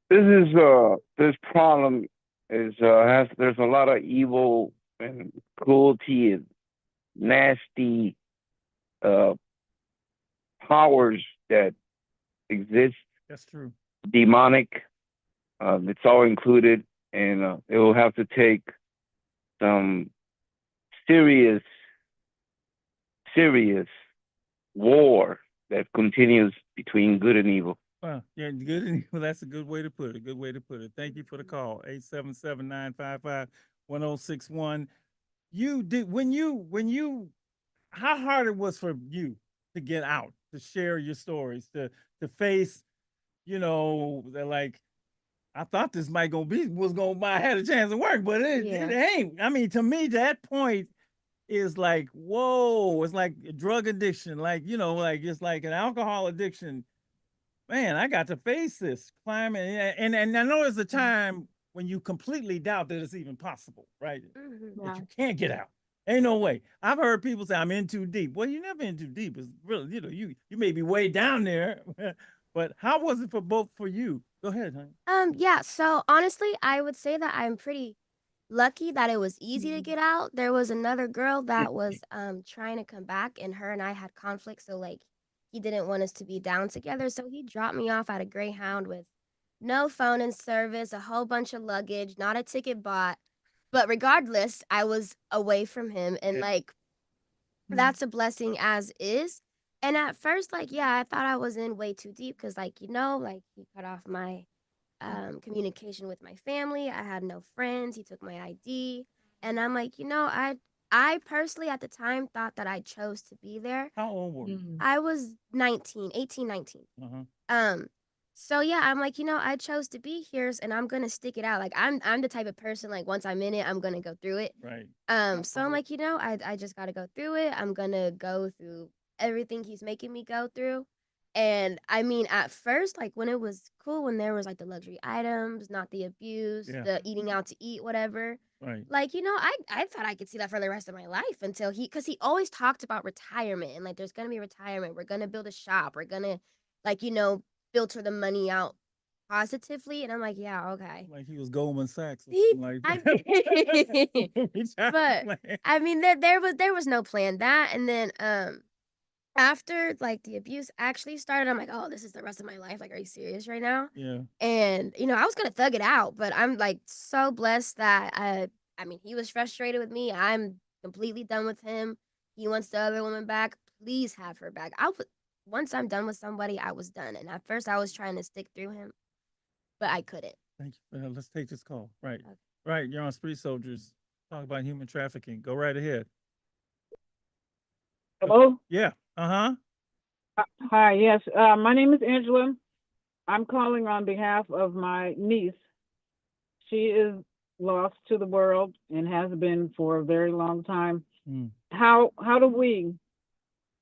this problem is there's a lot of evil and cruelty and nasty powers that exist, That's true. demonic. It's all included, and it will have to take some serious war that continues between good and evil. Well, yeah, good. Well, that's a good way to put it. A good way to put it. Thank you for the call. 877-955-1061. You did when you how hard it was for you to get out, to share your stories, to face, they're like, I thought this might I had a chance to work, but it ain't. I mean, to me, that point is like, whoa, it's like a drug addiction, like, like it's like an alcohol addiction. Man, I got to face this climbing, and I know there's a time when you completely doubt that it's even possible, right? That you can't get out. Ain't no way. I've heard people say I'm in too deep. Well, you're never in too deep. It's really, you may be way down there, but how was it for you? Go ahead, honey. Yeah, so honestly, I would say that I'm pretty lucky that it was easy to get out. There was another girl that was trying to come back, and her and I had conflict, so like he didn't want us to be down together, so he dropped me off at a Greyhound with no phone and service, a whole bunch of luggage, not a ticket bought. But regardless, I was away from him, and like that's a blessing as is. And at first, like, yeah, I thought I was in way too deep because, like, like he cut off my communication with my family. I had no friends. He took my ID, and I'm like, I personally at the time thought that I chose to be there. How old were you? I was 19, 18, 19. So yeah, I'm like, I chose to be here and I'm gonna stick it out. Like I'm the type of person, like once I'm in it, I'm gonna go through it. Right. So I'm like, I just gotta go through it. I'm gonna go through everything he's making me go through. And I mean, at first, like when it was cool, when there was like the luxury items, not the abuse, the eating out to eat, whatever. Right. Like, I thought I could see that for the rest of my life until because he always talked about retirement and like there's gonna be retirement. We're gonna build a shop. We're gonna like, filter the money out positively. And I'm like, yeah, okay. Like he was Goldman Sachs. Or like But plan. I mean, there was no plan. That and then after like the abuse actually started, I'm like, oh, this is the rest of my life. Like, are you serious right now? Yeah. And I was gonna thug it out, but I'm like so blessed that I mean, he was frustrated with me. I'm completely done with him. He wants the other woman back. Please have her back. Once I'm done with somebody, I was done. And at first I was trying to stick through him, but I couldn't. Thank you. Let's take this call. Right. Okay. Right. You're on Street Soldiers. Talk about human trafficking. Go right ahead. Hello? Yeah. Uh-huh. Hi, yes. My name is Angela. I'm calling on behalf of my niece. She is lost to the world and has been for a very long time. How do we,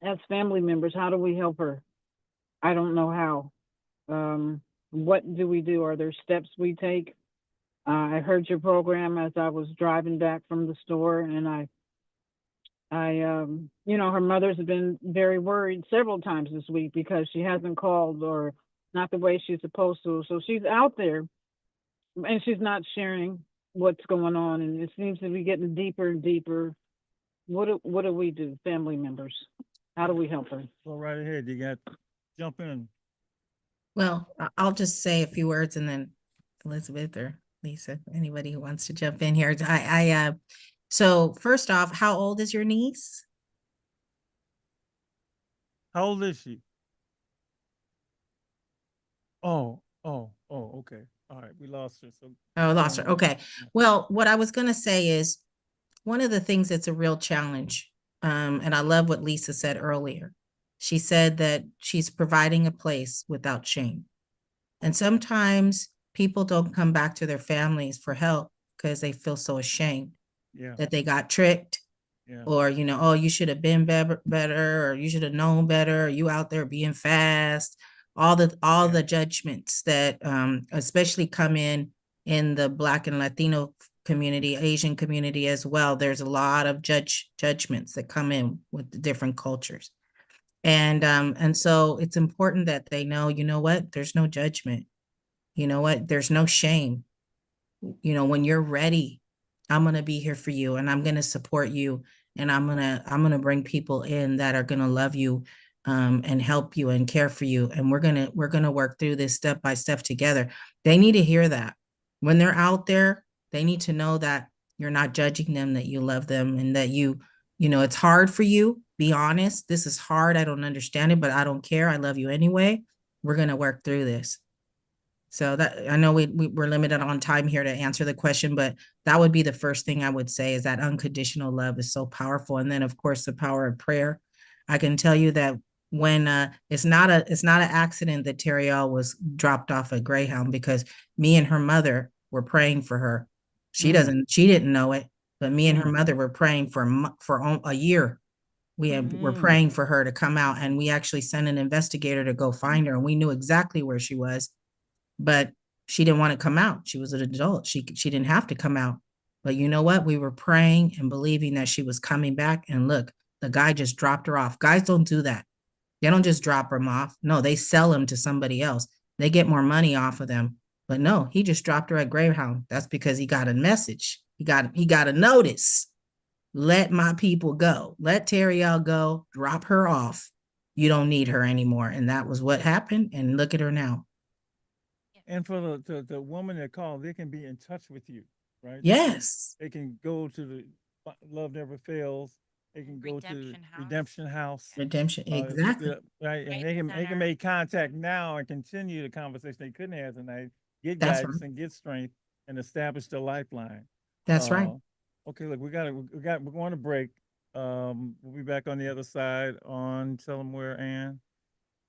as family members, how do we help her? I don't know how. What do we do? Are there steps we take? I heard your program as I was driving back from the store, and her mother's been very worried several times this week because she hasn't called or not the way she's supposed to. So she's out there and she's not sharing what's going on, and it seems to be getting deeper and deeper. What do we do, family members? How do we help her? Go right ahead. You got jump in. Well, I'll just say a few words and then Elizabeth or Lisa, anybody who wants to jump in here. So first off, how old is your niece? How old is she? Oh, okay. All right, we lost her. So lost her. Okay. Well, what I was going to say is one of the things that's a real challenge, and I love what Lisa said earlier. She said that she's providing a place without shame. And sometimes people don't come back to their families for help because they feel so ashamed Yeah. that they got tricked, Yeah. or, you know, oh, you should have been better, or you should have known better, or you out there being fast. All the judgments that especially come in the Black and Latino community, Asian community as well. There's a lot of judgments that come in with the different cultures. And so it's important that they know, you know what, there's no judgment. You know what, there's no shame. You know, when you're ready, I'm going to be here for you, and I'm going to support you, and I'm going to bring people in that are going to love you and help you and care for you, and we're going to work through this step by step together. They need to hear that. When they're out there, they need to know that you're not judging them, that you love them, and that you know, it's hard for you. Be honest. This is hard. I don't understand it, but I don't care. I love you anyway. We're going to work through this. So that, I know we're limited on time here to answer the question, but that would be the first thing I would say, is that unconditional love is so powerful. And then of course the power of prayer. I can tell you that when it's not an accident that Teriel was dropped off a Greyhound, because me and her mother were praying for her. She didn't know it, but me and her mother were praying for a year. We're praying for her to come out, and we actually sent an investigator to go find her, and we knew exactly where she was. But she didn't want to come out. She was an adult. She didn't have to come out. But you know what? We were praying and believing that she was coming back. And look, the guy just dropped her off. Guys don't do that. They don't just drop them off. No, they sell them to somebody else. They get more money off of them. But no, he just dropped her at Greyhound. That's because he got a message. He got a notice. Let my people go. Let Teriel go. Drop her off. You don't need her anymore. And that was what happened. And look at her now. And for the woman that called, they can be in touch with you, right? Yes. They can go to the Love Never Fails. They can go to Redemption House. Redemption, exactly. Right, and they can make contact now and continue the conversation they couldn't have tonight. Get That's guidance right. and get strength and establish the lifeline. That's right. Okay, look, we're going to break. We'll be back on the other side on Tell Them Where, Ann.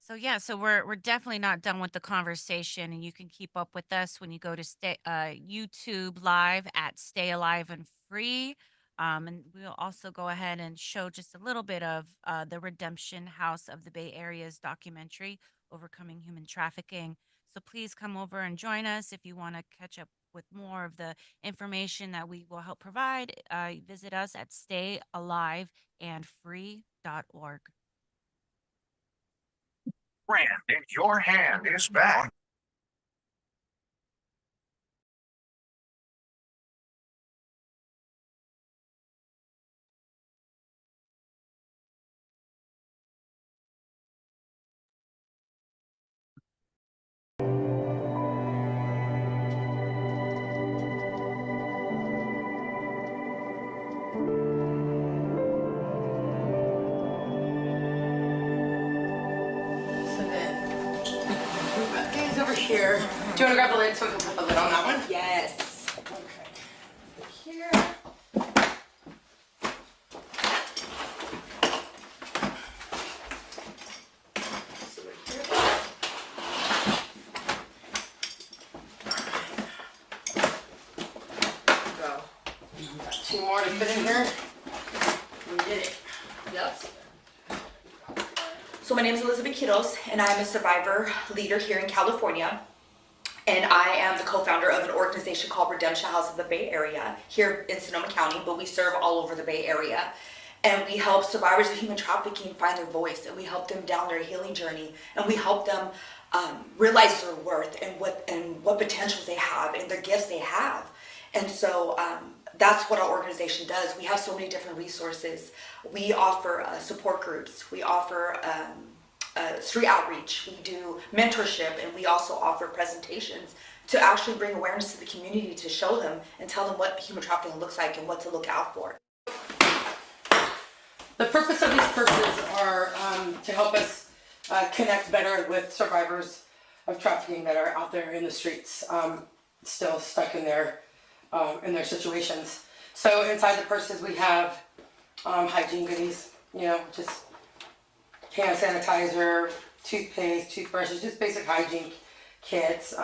So yeah, so we're definitely not done with the conversation, and you can keep up with us when you go to YouTube Live at Stay Alive and Free. And we'll also go ahead and show just a little bit of the Redemption House of the Bay Area's documentary, Overcoming Human Trafficking. So please come over and join us if you want to catch up with more of the information that we will help provide. Visit us at stayaliveandfree.org. Brand in your hand is back. Over here. Do you want to grab the lid so we can put the lid on that one? Yes. Okay. Here. So right here. Go. Got 2 more to fit in here. We did it. Yep. So my name is Elizabeth Quiros, and I'm a survivor leader here in California. And I am the co-founder of an organization called Redemption House of the Bay Area here in Sonoma County, but we serve all over the Bay Area. And we help survivors of human trafficking find their voice, and we help them down their healing journey, and we help them realize their worth and what potentials they have and their gifts they have. And so that's what our organization does. We have so many different resources. We offer support groups. We offer street outreach. We do mentorship, and we also offer presentations to actually bring awareness to the community, to show them and tell them what human trafficking looks like and what to look out for. The purpose of these purses are to help us connect better with survivors of trafficking that are out there in the streets, still stuck in their situations. So inside the purses we have hygiene goodies, you know, just hand sanitizer, toothpaste, toothbrushes, just basic hygiene kits.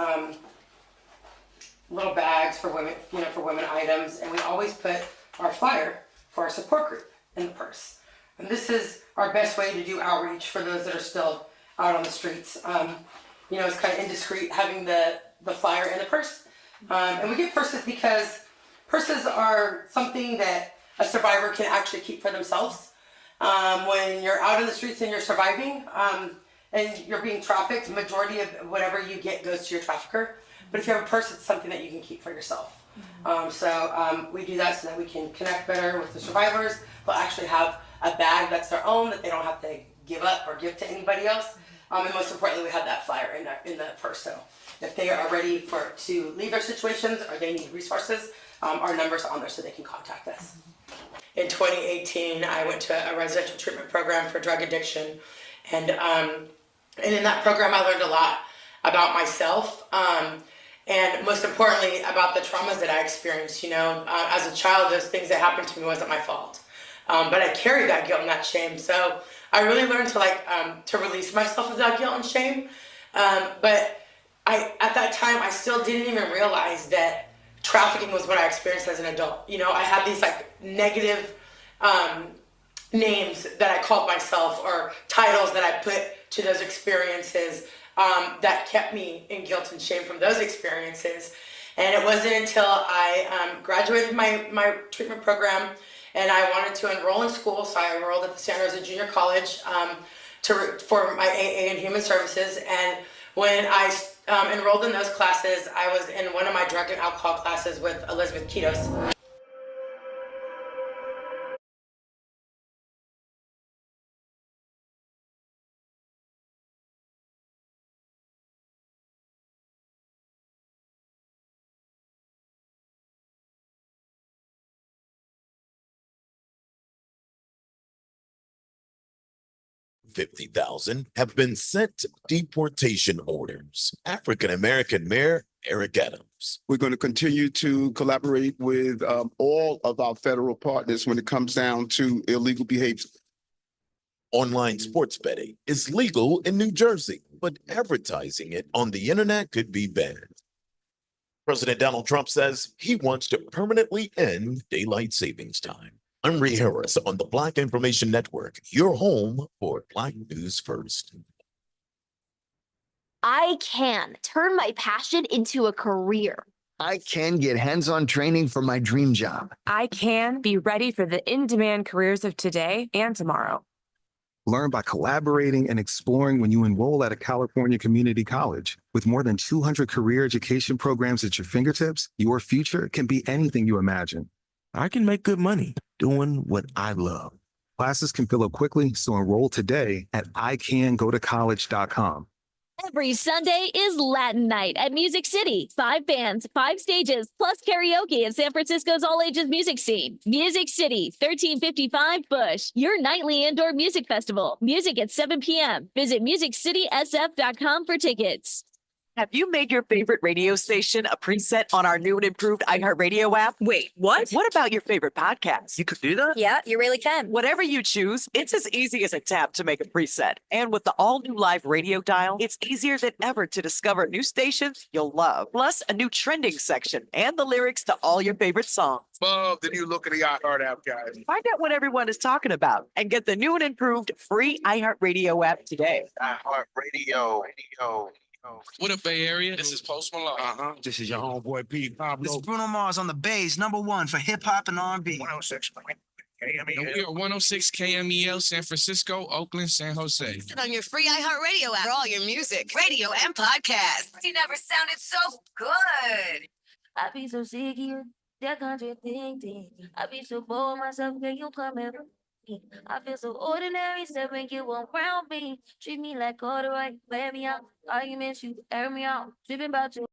little bags for women, for women items, and we always put our flyer for our support group in the purse. And this is our best way to do outreach for those that are still out on the streets. It's kind of indiscreet having the flyer in the purse. And we get purses because purses are something that a survivor can actually keep for themselves. When you're out in the streets and you're surviving, and you're being trafficked, majority of whatever you get goes to your trafficker. But if you have a purse, it's something that you can keep for yourself. We do that so that we can connect better with the survivors. They'll actually have a bag that's their own that they don't have to give up or give to anybody else. And most importantly, we have that flyer in the purse. So if they are ready to leave their situations or they need resources, our number's on there so they can contact us. In 2018, I went to a residential treatment program for drug addiction. And in that program, I learned a lot about myself. And most importantly, about the traumas that I experienced. As a child, those things that happened to me wasn't my fault. But I carried that guilt and that shame. So I really learned to release myself of that guilt and shame. But at that time, I still didn't even realize that trafficking was what I experienced as an adult. I had these negative names that I called myself or titles that I put to those experiences that kept me in guilt and shame from those experiences. And it wasn't until I graduated my treatment program and I wanted to enroll in school, so I enrolled at the Santa Rosa Junior College for my AA and Human Services. And when I enrolled in those classes, I was in one of my drug and alcohol classes with Elizabeth Kitos. $50,000 have been sent to deportation orders. African-American Mayor Eric Adams. We're going to continue to collaborate with all of our federal partners when it comes down to illegal behavior. Online sports betting is legal in New Jersey, but advertising it on the internet could be banned. President Donald Trump says he wants to permanently end daylight savings time. I'm Ray Harris on the Black Information Network, your home for Black News First. I can turn my passion into a career. I can get hands-on training for my dream job. I can be ready for the in-demand careers of today and tomorrow. Learn by collaborating and exploring when you enroll at a California community college. With more than 200 career education programs at your fingertips, your future can be anything you imagine. I can make good money doing what I love. Classes can fill up quickly, so enroll today at icangotocollege.com. Every Sunday is Latin Night at Music City. 5 bands, 5 stages, plus karaoke in San Francisco's all-ages music scene. Music City, 1355 Bush, your nightly indoor music festival. Music at 7 p.m. Visit MusicCitySF.com for tickets. Have you made your favorite radio station a preset on our new and improved iHeartRadio app? Wait, what? What about your favorite podcast? You could do that? Yeah, you really can. Whatever you choose, it's as easy as a tap to make a preset. And with the all-new live radio dial, it's easier than ever to discover new stations you'll love. Plus, a new trending section and the lyrics to all your favorite songs. Love the new look of the iHeart app, guys. Find out what everyone is talking about and get the new and improved free iHeartRadio app today. iHeartRadio. What up, Bay Area? This is Post Malone. This is your homeboy Pete Pablo. This is Bruno Mars on the bass, #1 for hip hop and R&B. 106. And we are 106 KMEL, San Francisco, Oakland, San Jose. And on your free iHeartRadio app for all your music, radio, and podcasts. You never sounded so good. I be so sick of that contradicting. I be so bored myself when you come in. I feel so ordinary, said when you around me. Treat me like all the right, wear me out. Arguments, you air me out. Tripping about you.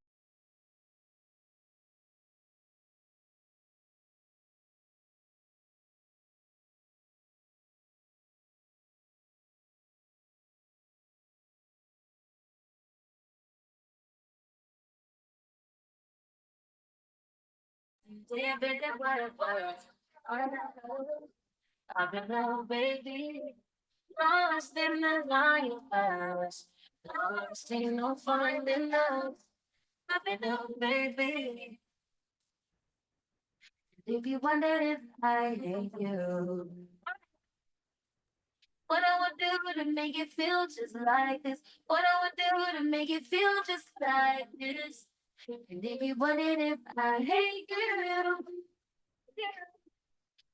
I've been love, baby. Lost in the line of hours. Lost in no finding love. I've been up, baby. If you wonder if I hate you, what I would do to make it feel just like this, what I would do to make it feel just like this. And if you wondered if I hate you,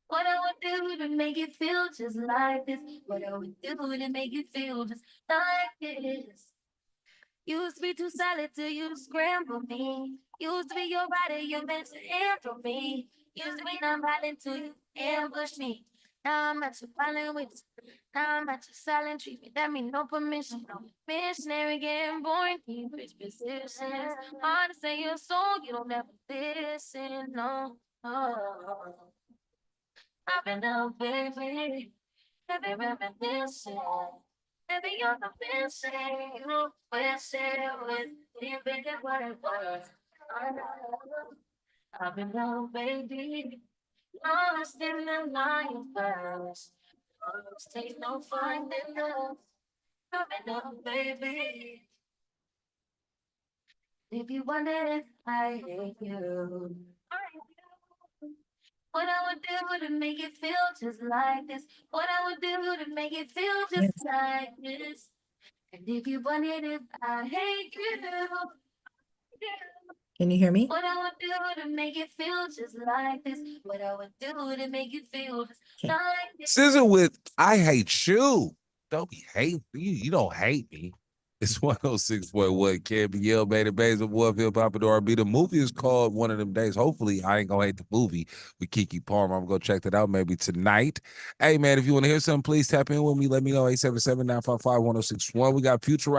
what I would do to make it feel just like this, what I would do to make it feel just like this. Used to be too solid till you scramble me. Used to be your body, you meant to handle me. Used to be non-violent till you ambush me. Now I'm at your violent witness. Now I'm at your silent treatment. That mean no permission. No missionary getting boring. Deep rich positions. Hard to say your soul, you don't ever listen. No. Oh. I've been out, baby. Baby, reminiscing. Baby, you're the best thing. You wish it was even what it was. I've been out, baby. Lost in the lion first. Lost, take no finding love. I've been out, baby. If you wonder if I hate you, what I would do to make it feel just like this, what I would do to make it feel just like this. And if you wondered if I hate you, Can you hear me? what I would do to make it feel just like this, what I would do to make it feel just Okay. like this. Scissor with I hate you. Don't be hate me. You don't hate me. It's 106.1 KBL, made it base of Wolf Hip Hop and R&B. The movie is called One of Them Days. Hopefully, I ain't gonna hate the movie with Keke Palmer. I'm gonna check that out maybe tonight. Hey man, if you want to hear something, please tap in with me. Let me know. 877-955-1061. We got Future right